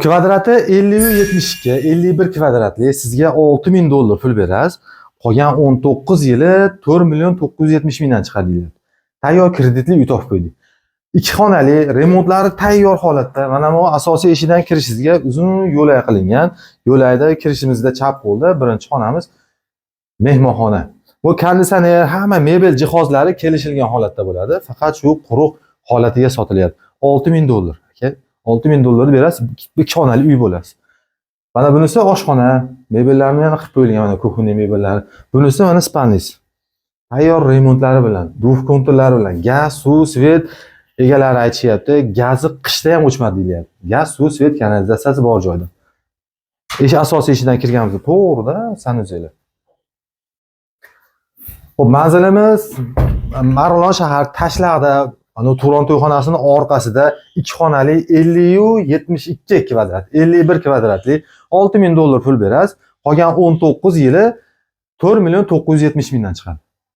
Kvadrati 50-72, 51 kvadratli sizga $6000 pul berasiz. Qolgan 19 yili 4.970.000 dan chiqadi deyiladi. Tayyor kreditli uy topib qo'ydik. 2 xonali, remontlari tayyor holatda. Mana bu asosiy eshiqdan kirishingizga uzun yo'lak qilingan. Yo'lakda kirishimizda chap qo'lda birinchi xonamiz mehmonxona. Bu konditsioner, hamma mebel jihozlari kelishilgan holatda bo'ladi. Faqat shu quruq holatiga sotilyapti. $6000 aka. $6000 berasiz, 2 xonali uy bo'lasiz. Mana bunisi oshxona, mebellarni yana qilib qo'yilgan, mana kuxonniy mebellari. Bunisi mana spalnis. Tayyor remontlari bilan, duv konturlari bilan, gaz, suv, svet egalari aytishyapti, gazi qishda ham o'chmadi deyapti. Gaz, suv, svet, kanalizatsiyasi bor joyda. Asosiy eshiqdan kirganimizda to'g'rida sanusiyalar. Xo'p, manzilimiz Marg'ilon shahar Tashlaqda, ana Turon to'yxonasining orqasida 2 xonali 50-72 kvadrat, 51 kvadratli $6000 pul berasiz. Qolgan 19 yili 4.970.000 dan chiqadi.